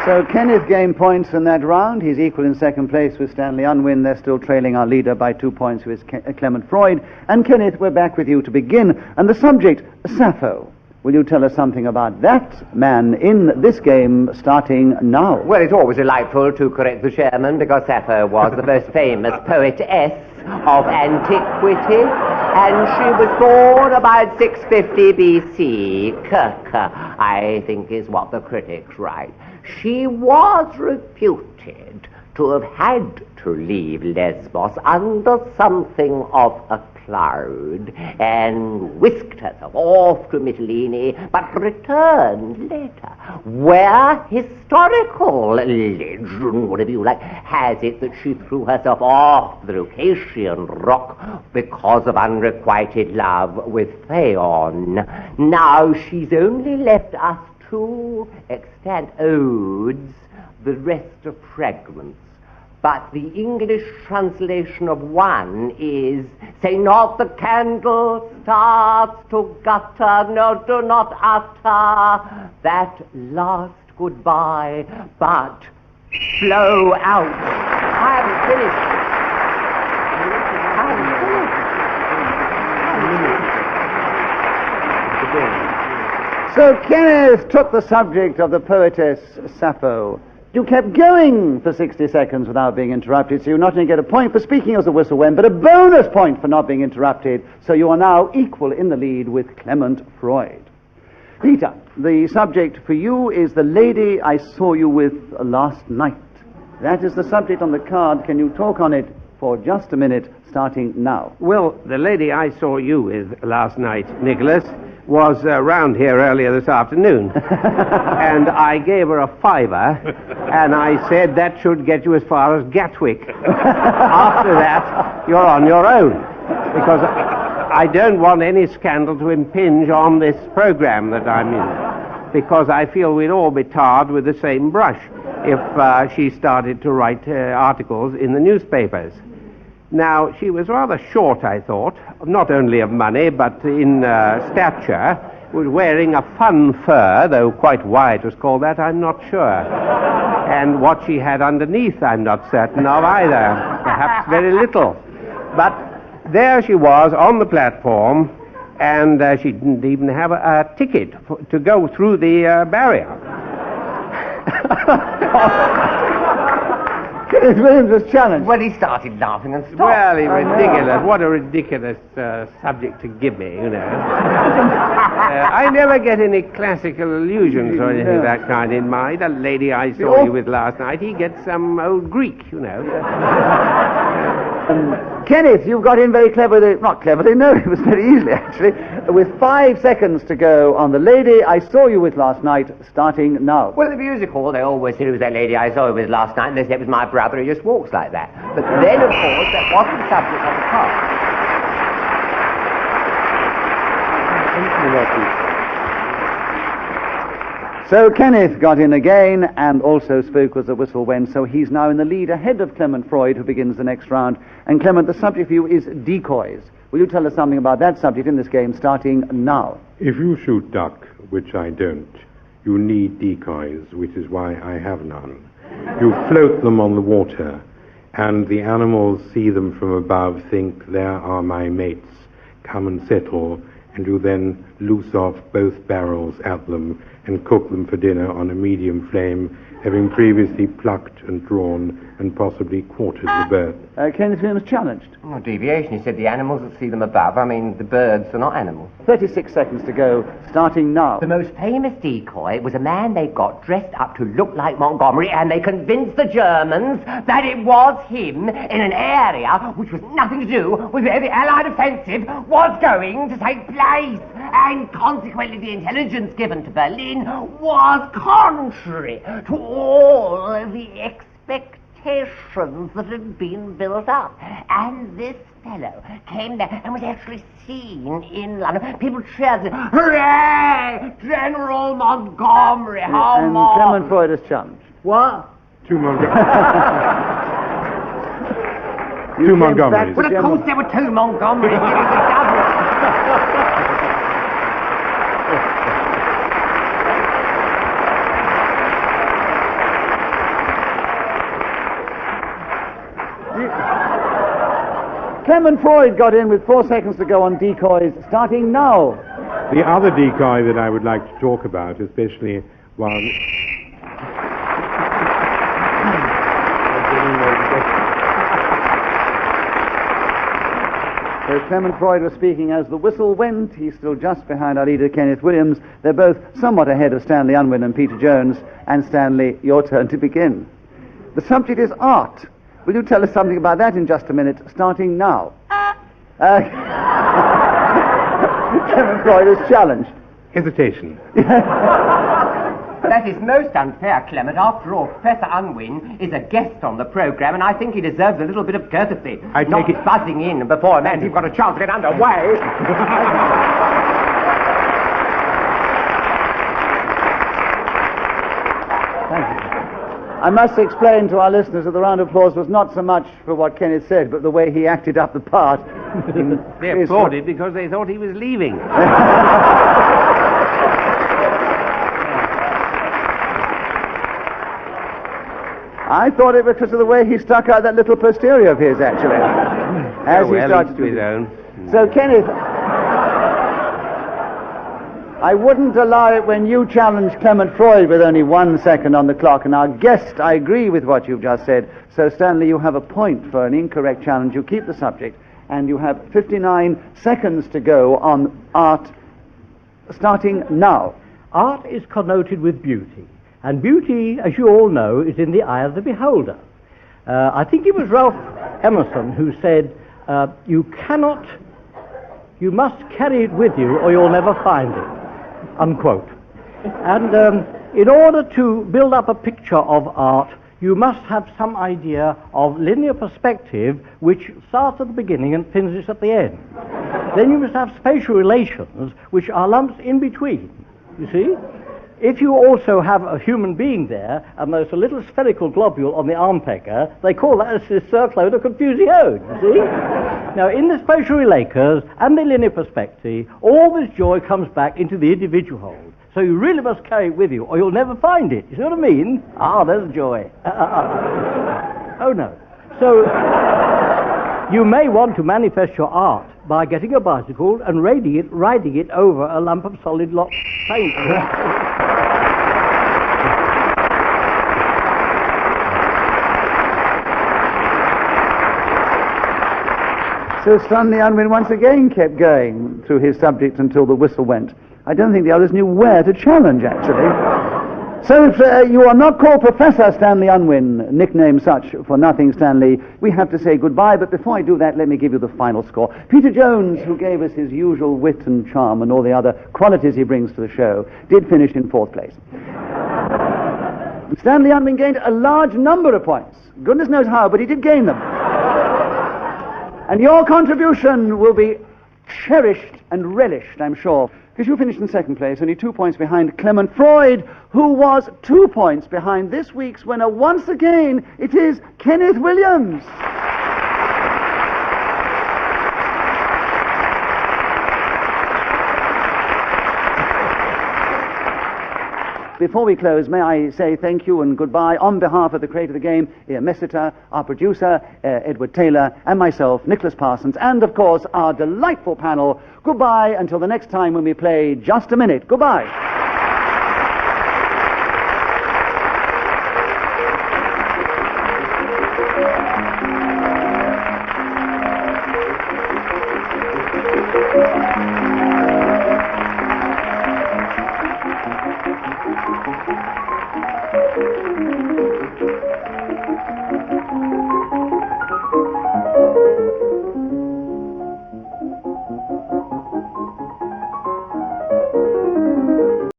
So Kenneth gained points in that round. He's equal in second place with Stanley Unwin. They're still trailing our leader by 2 points, who is Clement Freud. And Kenneth, we're back with you to begin. And the subject, Sappho. Will you tell us something about that man in this game, starting now? Well, it's always delightful to correct the chairman, because Sappho was the most famous poetess of antiquity, and she was born about 650 B.C. Kirka, I think, is what the critics write. She was reputed to have had to leave Lesbos under something of a cloud and whisked herself off to Mytilene, but returned later, where historical legend, whatever you like, has it that she threw herself off the Leucasian rock because of unrequited love with Phaon. Now she's only left us 2 extant odes, the rest are fragments. But the English translation of one is, say not the candle starts to gutter, no, do not utter that last goodbye, but flow out. I haven't finished. So Kenneth took the subject of the poetess Sappho. You kept going for 60 seconds without being interrupted, so you not only get a point for speaking as the whistle went, but a bonus point for not being interrupted, so you are now equal in the lead with Clement Freud. Peter, the subject for you is the lady I saw you with last night. That is the subject on the card. Can you talk on it for just a minute, starting now? Well, the lady I saw you with last night, Nicholas, was round here earlier this afternoon. And I gave her a £5, and I said that should get you as far as Gatwick. After that, you're on your own, because I don't want any scandal to impinge on this program that I'm in, because I feel we'd all be tarred with the same brush if she started to write articles in the newspapers. Now, she was rather short, I thought, not only of money, but in stature, was wearing a fun fur, though quite why it was called that, I'm not sure. And what she had underneath, I'm not certain of either. Perhaps very little. But there she was on the platform, and she didn't even have a ticket to go through the barrier. Kenneth Williams was challenged. Well, he started laughing and stopped. Well, ridiculous. What a ridiculous subject to give me, you know. I never get any classical allusions or anything of that kind in mind. The lady I saw you with last night, he gets some old Greek, you know. Kenneth, you got in very cleverly, not cleverly, no, it was very easily actually, with 5 seconds to go on the lady I saw you with last night, starting now. Well, the music hall, they always said it was that lady I saw you with last night, and they said it was my brother who just walks like that. But then, of course, that wasn't the subject of the card. So Kenneth got in again and also spoke as the whistle went, so he's now in the lead ahead of Clement Freud, who begins the next round. And Clement, the subject for you is decoys. Will you tell us something about that subject in this game, starting now? If you shoot duck, which I don't, you need decoys, which is why I have none. You float them on the water, and the animals see them from above, think, there are my mates, come and settle, and you then loose off both barrels at them and cook them for dinner on a medium flame, having previously plucked and drawn and possibly quartered the bird. Kenneth Williams challenged. No deviation. He said the animals that see them above. I mean, the birds are not animals. 36 seconds to go, starting now. The most famous decoy was a man they got dressed up to look like Montgomery, and they convinced the Germans that it was him in an area which was nothing to do with where the Allied offensive was going to take place. And consequently, the intelligence given to Berlin was contrary to all the expectations that had been built up. And this fellow came there and was actually seen in London. People cheered, hooray! General Montgomery, how And marvelous. Clement Freud is challenged. What? Two Montgomerys. Well, of course there were 2 Montgomerys. It was a double. Clement Freud got in with 4 seconds to go on decoys, starting now. The other decoy that I would like to talk about, especially while... So Clement Freud was speaking as the whistle went. He's still just behind our leader, Kenneth Williams. They're both somewhat ahead of Stanley Unwin and Peter Jones. And Stanley, your turn to begin. The subject is art. Will you tell us something about that in just a minute, starting now? Clement Freud is challenged. Hesitation. That is most unfair, Clement. After all, Professor Unwin is a guest on the programme, and I think he deserves a little bit of courtesy. I Not take it... buzzing in before a man you've got a chance to get underway. Thank you. I must explain to our listeners that the round of applause was not so much for what Kenneth said, but the way he acted up the part. They applauded because they thought he was leaving. I thought it was because of the way he stuck out that little posterior of his, actually. As he started to his own. So, Kenneth, I wouldn't allow it when you challenged Clement Freud with only 1 second on the clock, and our guest, I agree with what you've just said. So, Stanley, you have a point for an incorrect challenge. You keep the subject, and you have 59 seconds to go on art, starting now. Art is connoted with beauty. And beauty, as you all know, is in the eye of the beholder. I think it was Ralph Emerson who said, you must carry it with you or you'll never find it, unquote. And in order to build up a picture of art, you must have some idea of linear perspective which starts at the beginning and finishes at the end. Then you must have spatial relations which are lumps in between, you see? If you also have a human being there, and there's a little spherical globule on the arm pecker, they call that a circloid of confusion, you see? Now, in the spatial relations and the linear perspective, all this joy comes back into the individual whole. So you really must carry it with you, or you'll never find it. You see what I mean? Ah, there's joy. Oh, no. So, you may want to manifest your art by getting a bicycle and riding it over a lump of solid paint. So Stanley Unwin once again kept going through his subject until the whistle went. I don't think the others knew where to challenge, actually. So if you are not called Professor Stanley Unwin, nickname such for nothing, Stanley, we have to say goodbye. But before I do that, let me give you the final score. Peter Jones, who gave us his usual wit and charm and all the other qualities he brings to the show, did finish in 4th place. Stanley Unwin gained a large number of points. Goodness knows how, but he did gain them. And your contribution will be cherished and relished, I'm sure, because you finished in 2nd place, only 2 points behind Clement Freud, who was 2 points behind this week's winner. Once again, it is Kenneth Williams. Before we close, may I say thank you and goodbye on behalf of the creator of the game, Ian Messiter, our producer, Edward Taylor, and myself, Nicholas Parsons, and, of course, our delightful panel. Goodbye until the next time when we play Just a Minute. Goodbye.